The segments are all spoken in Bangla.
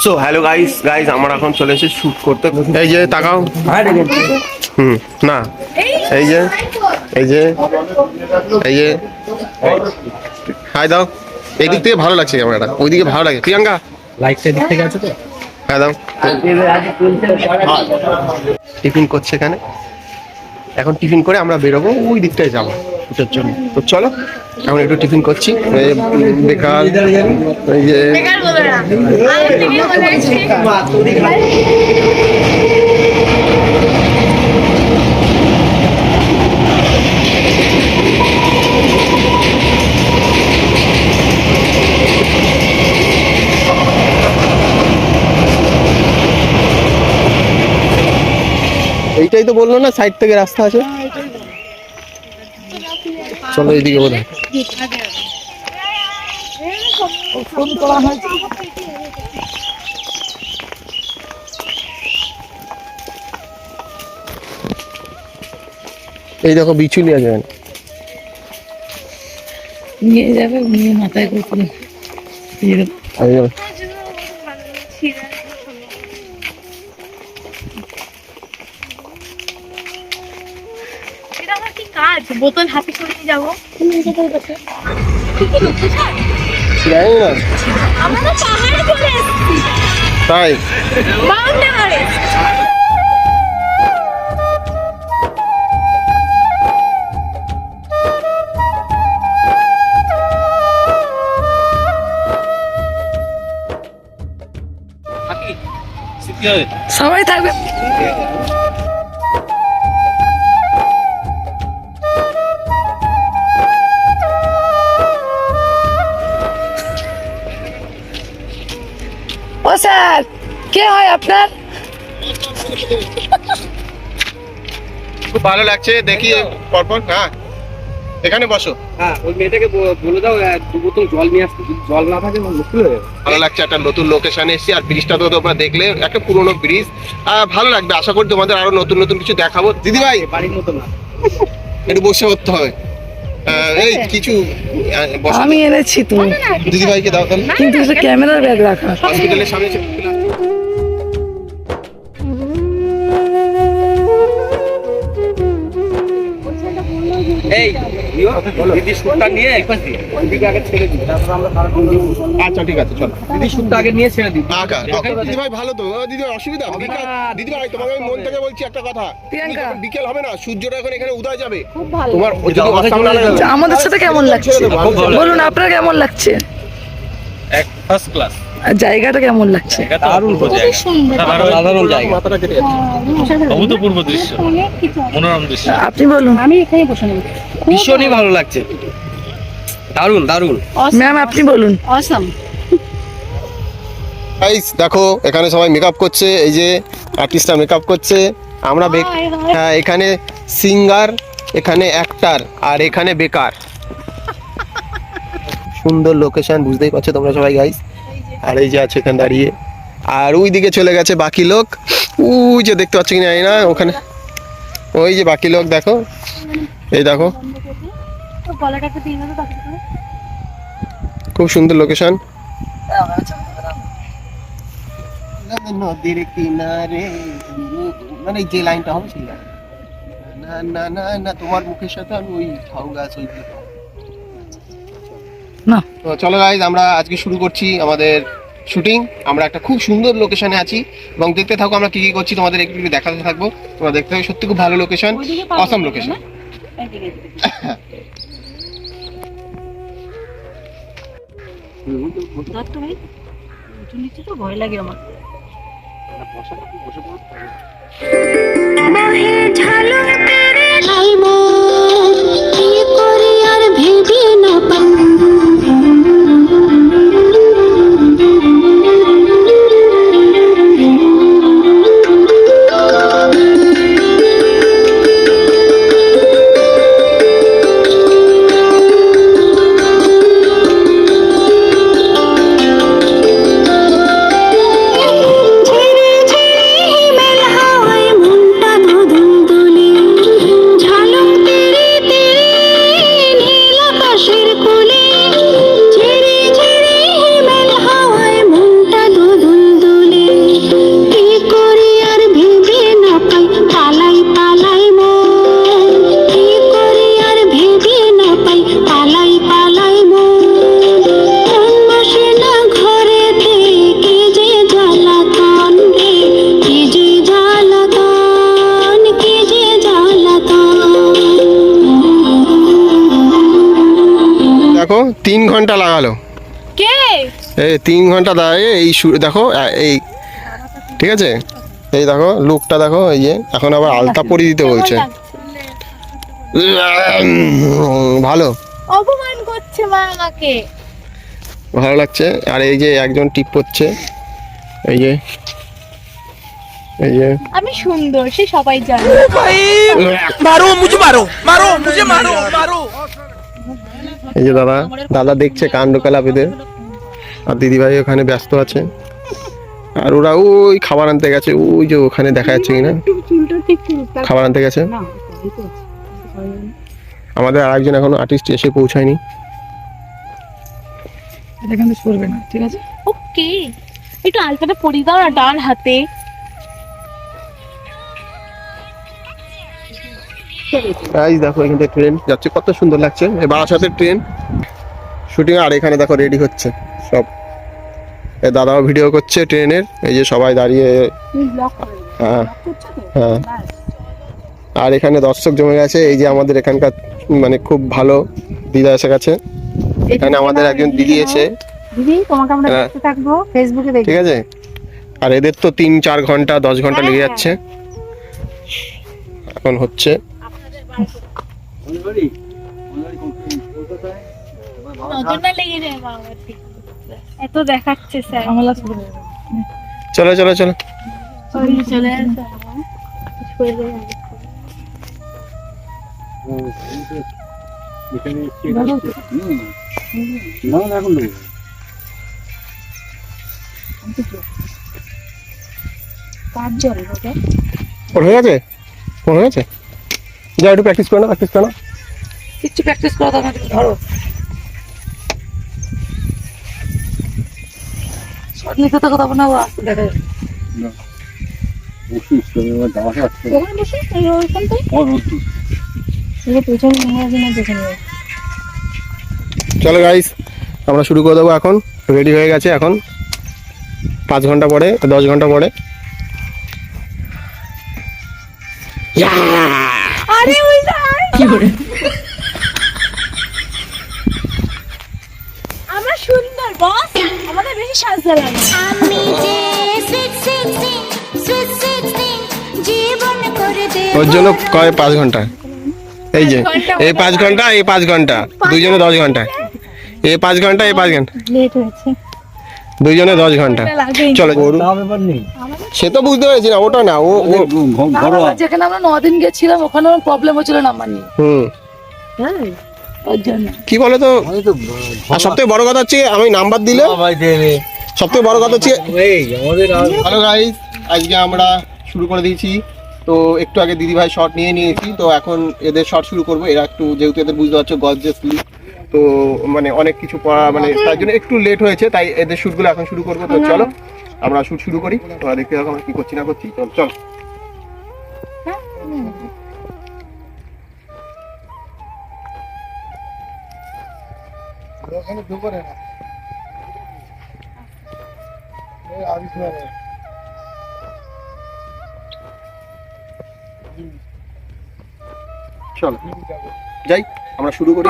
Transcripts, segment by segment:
সো হ্যালো গাইস আমরা এখন চলে এসেছি শুট করতে। এই যে তাকাও, না এই যে এই যে এই যে হাই দাও। এই দিক থেকে ভালো লাগছে ক্যামেরাটা, ওইদিকে ভালো লাগে। প্রিয়াঙ্কা লাইটটা দিক থেকে আছে তো। হ্যাঁ দাও। টিফিন করছে এখানে, এখন টিফিন করে আমরা বেরোবো, ওই দিকটায় যাবো শুটের জন্য। তো চলো এখন একটু টিফিন করছি। বেকার এই যে এইটাই তো বললো না সাইড থেকে রাস্তা আছে। চলো এইদিকে বোধ হয়। এই দেখো বিচুলি আছে এখানে। নিয়ে যাবে নিয়ে মাথায় করতে কাজ বোতল হাতে করে নিয়ে যাবো। আমরা পাহাড়ে চলে এসেছি, তাই মাউন্টেনে। সবাই থাকবে। ও স্যার, কে হয় আপনার? খুব ভালো লাগছে দেখি পরপর। হ্যাঁ এখানে বসো। হ্যাঁ, ওই মেয়েটাকে বলে দাও 2 বোতল জল নিয়ে আসতে। জল না থাকে মুশকিল হয়ে যাবে। ভালো লাগছে, একটা নতুন লোকেশনে এসেছি। আর ব্রিজটা তো তোমরা দেখলে, একটা পুরোনো ব্রিজ। ভালো লাগবে, আশা করি তোমাদের আরো নতুন নতুন কিছু দেখাবো। দিদি ভাই বাড়ির মতো না, একটু বসে করতে হবে। এই কিছু আমি এনেছি তো, দিদি ভাইকে দাও তাহলে। কিন্তু ক্যামেরার ব্যাগ রাখা। হসপিটালের সামনে এই দিদি শুটটা নিয়ে দিদিকে আগে ছেড়ে দিই, তারপর আমরা আচ্ছা ঠিক আছে চলো। দিদি শুটটা আগে নিয়ে ছেড়ে দিই। দিদি ভাই ভালো তো? দিদি ভাই অসুবিধা? দিদি ভাই তোমাকে আমি মন থেকে বলছি একটা কথা, বিকেল হবে না, সূর্যটা এখন এখানে উদয় যাবে। খুব ভালো। তোমার যদি অস্ত না লাগে, আমাদের সাথে কেমন লাগছে বলুন, আপনার কেমন লাগছে? এক ফার্স্ট ক্লাস। আর জায়গাটা কেমন লাগছে? দারুণ খুবই সুন্দর। সাধারণ জায়গা, মাথাটা কেটে যাচ্ছে। অভূতপূর্ব দৃশ্য, মনোরম দৃশ্য। আপনি বলুন। আমি এখানে বসে নেব। ভীষণই ভালো লাগছে, দারুণ দারুণ। ম্যাম আপনি বলুন। অসাম। গাইস দেখো এখানে সবাই মেকআপ করছে, এই যে আর্টিস্টরা মেকআপ করছে। আমরা হ্যাঁ এখানে সিঙ্গার, এখানে অ্যাক্টর, আর এখানে বেকার। সুন্দর লোকেশন, বুঝতেই পারছো তোমরা সবাই গাইস। আর এই যে আছে এখানে দাঁড়িয়ে, আর ওই দিকে চলে গেছে বাকি লোক। ওই যে দেখতে পাচ্ছ কিনা জানি না, ওখানে ওই যে বাকি লোক দেখো, এই দেখো খুব সুন্দর লোকেশন। নদীর কিনারে মানে যে লাইনটা হবে সেই লাইন। না না না না, তোমার মুখের সাথে আমি ওই ঝাউ গাছ ওই না। তো চলো গাইজ আমরা আজকে শুরু করছি আমাদের শুটিং। আমরা একটা খুব সুন্দর লোকেশনে আছি এবং দেখতে থাকো আমরা কি কি করছি, তোমাদের একটু একটু দেখাতে থাকবো। তোমরা দেখতে থাকো, সত্যি খুব ভালো লোকেশন, অসাম লোকেশন। ভয় লাগে আমার। ঝিরে ঝিরে হিমেল হাওয়ায় মনটা ধুধুম দুলি 3 ঘন্টা লাগালো, কে? এই 3 ঘন্টা দাঁড়িয়ে এই দেখো এই, ঠিক আছে, এই দেখো লুকটা দেখো, এই যে এখন আবার আলতা পরিয়ে দিতে বলছে। ভালো, অপমান করছে মা আমাকে। ভালো লাগছে। আর এই যে একজন টিপ করছে, এই যে এই যে আমি সুন্দর, সে সবাই জানে। मारो मुझे मारो मारो मुझे मारो मारो এই যে দাদা দেখছে কাণ্ড কালাপেদের, আর দিদিভাই ওখানে ব্যস্ত আছে, আর ওরা ওই খাবার আনতে গেছে, ওই যে ওখানে দেখা যাচ্ছে কিনা খাবার আনতে গেছে। আমাদের আরেকজন এখনো আর্টিস্ট এসে পৌঁছায়নি। এটা কিন্তু সরবে না, ঠিক আছে? ওকে, একটু আলতাটা পরিয়ে দাও না ডান হাতে। গাইস দেখো এখান থেকে ট্রেন যাচ্ছে, কত সুন্দর লাগছে, এই বারাসাতের ট্রেন শুটিং। আর এখানে দেখো রেডি হচ্ছে সব, এই দাদাও ভিডিও করছে ট্রেনের, এই যে সবাই দাঁড়িয়ে। হ্যাঁ হ্যাঁ, আর এখানে দর্শক জমে গেছে। এই যে আমাদের এখানকার মানে খুব ভালো দিদা এসে গেছে, এখানে আমাদের একজন দিদি এসে, দিদি তোমাকে আমরা হ্যাঁ। দেখতে থাকবো, ফেসবুকে দেখি। ঠিক আছে। আর এদের তো 3-4 ঘন্টা 10 ঘন্টা লেগে যাচ্ছে, এখন হচ্ছে। নজর না লেগে যায় মা আমার দিকে। এত দেখাচ্ছে স্যার। আমলা শুরু হয়ে গেল। চলো চলো চলো, চলে আসবে। ওর হয়ে গেছে, ওর হয়ে গেছে, যা একটু প্র্যাকটিস করো না, প্র্যাকটিস করো না। কিচ্ছু প্র্যাকটিস করা দরকার নেই, ধরো শর্ট নিতে তো কথা বলবো না, আসতে দেখা যাবে। ওখানে বসে এই ওইখানটায় এই পেছনে নিয়ে আসি না দেখে নিয়ে। চলো গাইস আমরা শুরু করে দেবো এখন, রেডি হয়ে গেছে এখন 5 ঘন্টা পরে 10 ঘন্টা পরে। আরে ওই কি করে আমরা সুন্দর বস, আমাদের বেশি সাজতে লাগে। আমি যে sweet sweet sing sweet sweet sing জীবন করে দে ওর জন্য কয় 5 ঘন্টা, এই যে এই 5 ঘন্টা এই 5 ঘন্টা, দুইজনে 10 ঘন্টা, এই 5 ঘন্টা এই 5 ঘন্টা, লেট হয়েছে। দুইজনে 10 ঘন্টা। চলো সে তো বুঝতে পেরেছি না, ওটা না ও যেখানে আমরা 9 দিন গেছিলাম ওখানে প্রবলেম হচ্ছিল নাম্বার নিয়ে, হ্যাঁ ওর জন্য। কি বলে তো, আর সবথেকে বড় কথা হচ্ছে আমি নাম্বার দিলে সবথেকে বড় কথা হচ্ছে। হ্যালো গাইস, আজকে আমরা শুরু করে দিয়েছি, তো একটু আগে দিদি ভাই শর্ট নিয়ে নিয়েছি, তো এখন এদের শর্ট শুরু করবো। এরা একটু যেহেতু এদের বুঝতে পারছো গর্জিয়াসলি, তো মানে অনেক কিছু পড়া মানে তার জন্য একটু লেট হয়েছে, তাই এদের শ্যুটগুলো এখন শুরু করবো। তো চলো আমরা শ্যুট শুরু করি, তোমরা দেখতে থাকো আমরা কি করছি না করছি। চল চল চলো যাই আমরা শুরু করি।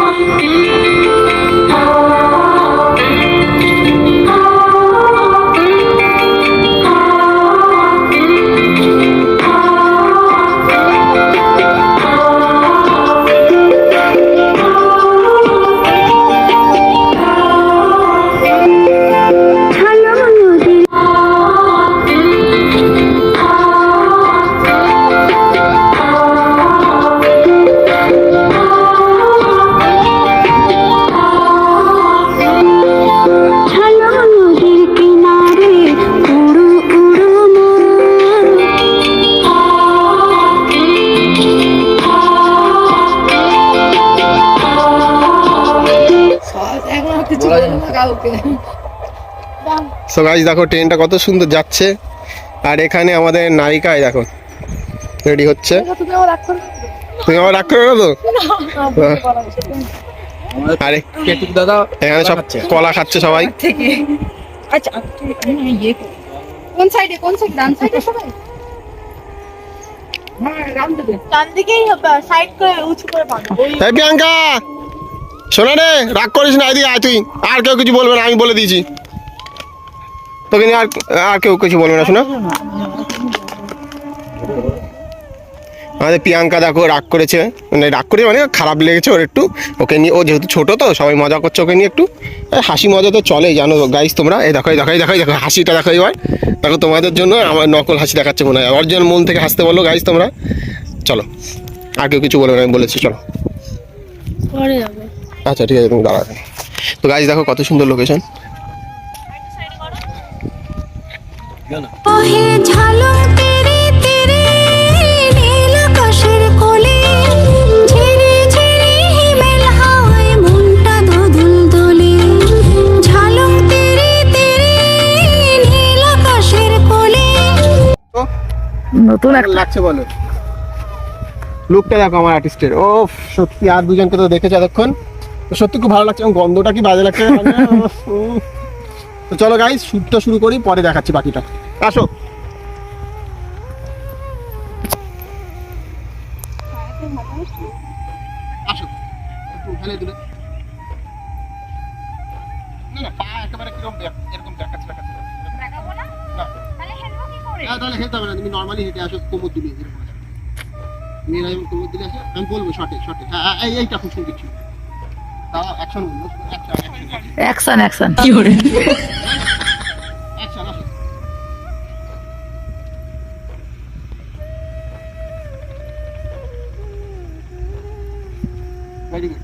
কিছু বলে না কাউকে। সো গাইস দেখো ট্রেনটা কত সুন্দর যাচ্ছে, আর এখানে আমাদের নায়িকায় দেখো রেডি হচ্ছে। তুমি আমার রাগ করবে? তুমি আমার রাগ করবে না তো? আরে দাদা এখানে সব কলা খাচ্ছে সবাই। থেকে আচ্ছা আমি ইয়ে করি। কোন সাইডে ডান সাইডে সবাই? হ্যাঁ ডান দিকে। ডান দিকেই হবে, সাইড করে উঁচু করে বাঁধো। এই প্রিয়াঙ্কা শোনা রে, রাগ করিস না, এদিকে আয় তুই। আর কেউ কিছু বলবে না, আমি বলে দিয়েছি তোকে নিয়ে। আর কেউ কিছু বলবে না, শোনা। আমাদের প্রিয়াঙ্কা দেখো রাগ করেছে, মানে রাগ করে মানে খারাপ লেগেছে ওর একটু। ওকে নিয়ে, ও যেহেতু ছোট তো সবাই মজা করছে ওকে নিয়ে একটু। হাসি মজা তো চলেই জানো গাইস তোমরা। এই দেখো, এই দেখো, এই দেখো, এই দেখো হাসিটা দেখো এবার। দেখো তোমাদের জন্য আমার নকল হাসি দেখাচ্ছে মনে হয়। অরিজিনাল মন থেকে হাসতে বললো গাইস তোমরা। চলো, আর কেউ কিছু বলবে না, আমি বলেছি চলো। আচ্ছা ঠিক আছে, তুমি দাঁড়া। তো গাইস দেখো কত সুন্দর লোকেশন। ওহে ঝালক তেরে তেরে নীল আকাশের কোলে ঝিরি ঝিরি হিমেল হাওয়ায় মনটা দোদুল দোলে ঝালক তেরে তেরে নীল আকাশের কোলে নতুন একটা লাগছে বলো, লুকটা দেখো আমার আর্টিস্টের। ও সত্যি, আর দুজনকে তো দেখেছো এতক্ষণ, তো সত্যি খুব ভালো লাগছে। এবং গন্ধটা কি বাজে লাগছে। তো চলো গাইস, শুটটা শুরু করি, পরে দেখাচ্ছি বাকিটা। আসো। আসো একটু ওখানে দিলে। না না, পা একেবারে কিরকম এরকম দেখাচ্ছে দেখাচ্ছে। দেখাবো না না তাহলে হেলবো কি করে? না, তাহলে হেলতে হবে না, তুমি নর্মালি হেঁটে আসো, কোমর দিলে এরকম আসো। তুমি এরকম কোমর দিলে আসো, আমি বলবো শর্টে শর্টে। হ্যাঁ এইটা খুব সুন্দর কিছু। তাও অ্যাকশন বলবো, অ্যাকশন অ্যাকশন কি করে? অ্যাকশন আসো। Very good.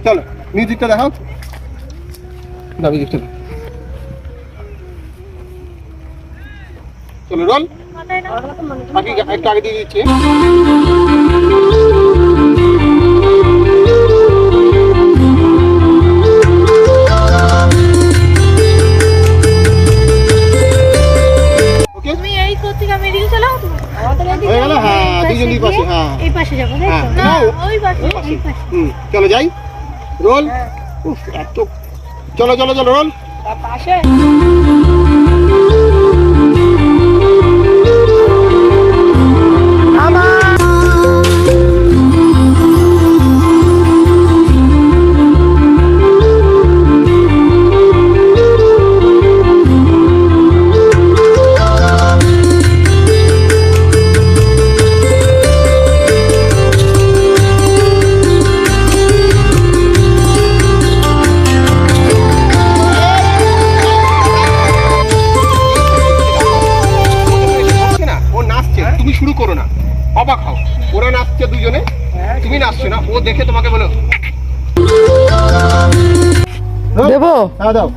চলো মিউজিকটা দেখাও না, মিউজিকটা চলো রোল। বাকি একটু আগে দিয়ে দিচ্ছি। ওকে তুমি এই কোথা থেকে আমি রিল চালাও তুমি আমাদের এদিকে হয়ে গেল। হ্যাঁ দুজন দুই পাশে। হ্যাঁ এই পাশে যাবো তাই হ্যাঁ, তো? না, ওই পাশে ওই পাশে। এই পাশে চলো যাই, রোল। উফ এত, চলো চলো চলো রোল। তার পাশে তুমি শুরু করো না, অবাক হও। ওরা নাচছে দুজনে, তুমি নাচছো না, ও দেখে তোমাকে বলো দেবো। হ্যাঁ দাও।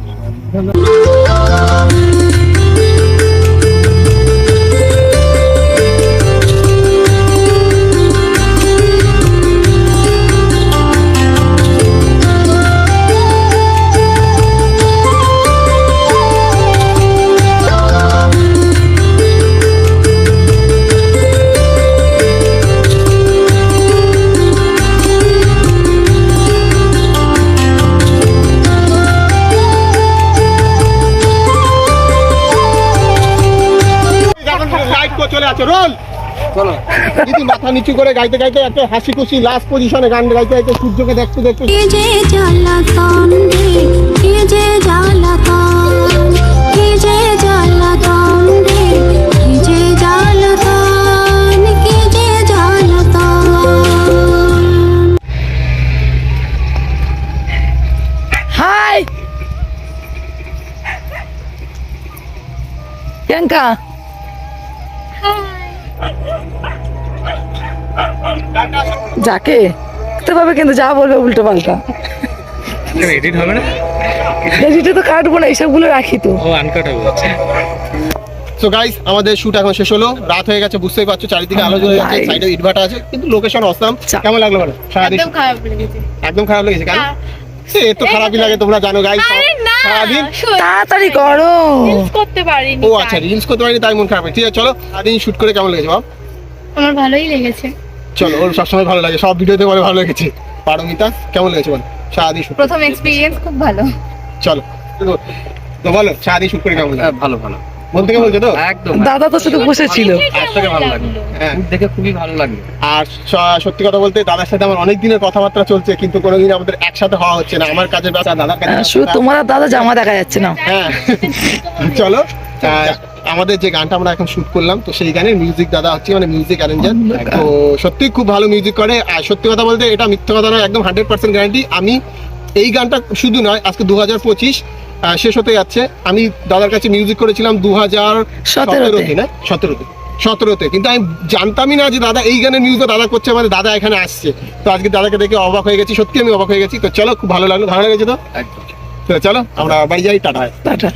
চলে আছে রোল। চলো দিদি মাথা নিচু করে গাইতে গাইতে একটা হাসি খুশি লাস্ট পজিশনে গান গাইতে গাইতে সূর্যকে দেখতে দেখতে। কি যে জ্বালাতন রে কি যে জ্বালাতন কি যে জ্বালাতন রে কি যে জ্বালাতন কি যে জ্বালাতন। হাই প্রিয়াঙ্কা। যাকে তো পাবে কিন্তু যা বলবে উল্টো পাল্টা। এডিট হবে না? এডিটে তো কাটবো না, এইসবগুলো রাখি তো। ও আনকাট হবে। সো গাইস আমাদের শুট এখন শেষ হলো, রাত হয়ে গেছে বুঝতেই পারছো, চারিদিকে আলো জ্বলে যাচ্ছে, সাইডে ইটভাটা আছে, কিন্তু লোকেশন অসাম। কেমন লাগলো বলো? সারাদিন একদম খারাপ লেগেছে। একদম খারাপ লেগেছে কেন? সে তো খারাপই লাগে, তোমরা জানো গাইস। সারাদিন তাড়াতাড়ি করো। রিলস করতে পারিনি। ও আচ্ছা রিলস করতে পারিনি তাই মন খারাপ হয়। ঠিক আছে চলো, সারাদিন শুট করে কেমন লেগেছে বাবা? আমার ভালোই লেগেছে। চলো, ওর সবসময় ভালো লাগে, সব ভিডিওতে বলে ভালো লেগেছে। পারমিতা কেমন লেগেছে বল? সারাদিন শুট প্রথম এক্সপেরিয়েন্স খুব ভালো। চলো তো বলো সারাদিন শুট করে কেমন লাগে? ভালো ভালো। মন থেকে বলছো তো? একদম দাদা তো শুধু বসেছিল। আজ থেকে ভালো লাগলো, হ্যাঁ। দেখে খুবই ভালো লাগলো। আর সত্যি কথা বলতে দাদার সাথে আমার অনেক দিনের কথাবার্তা চলছে, কিন্তু কোনোদিন আমাদের একসাথে হওয়া হচ্ছে না। আমার কাজের ব্যবসা, দাদার কাছে শুধু তোমার আর দাদা জামা দেখা যাচ্ছে না। হ্যাঁ চলো আমাদের যে গানটা আমরা এখন শুট করলাম, তো সেই গানের মিউজিক দাদা হচ্ছে মানে মিউজিক অ্যারেঞ্জার। তো সত্যি খুব ভালো মিউজিক করে। আর সত্যি কথা বলতে এটা মিথ্যা কথা নয়, একদম 100% গ্যারান্টি। আমি এই গানটা শুধু নয়, আজকে 2025 শেষ হতে যাচ্ছে। আমি দাদার কাছে মিউজিক করেছিলাম 2017-তে না 17তে, কিন্তু আমি জানতামই না যে দাদা এই গানের মিউজিক দাদা করছে, মানে দাদা এখানে আসছে। তো আজকে দাদাকে দেখে অবাক হয়ে গেছি, সত্যি আমি অবাক হয়ে গেছি। তো চলো, খুব ভালো লাগলো, ভালো লেগেছে তো? একদম। তো চলো আমরা বাড়ি যাই, টাটা। টাটা।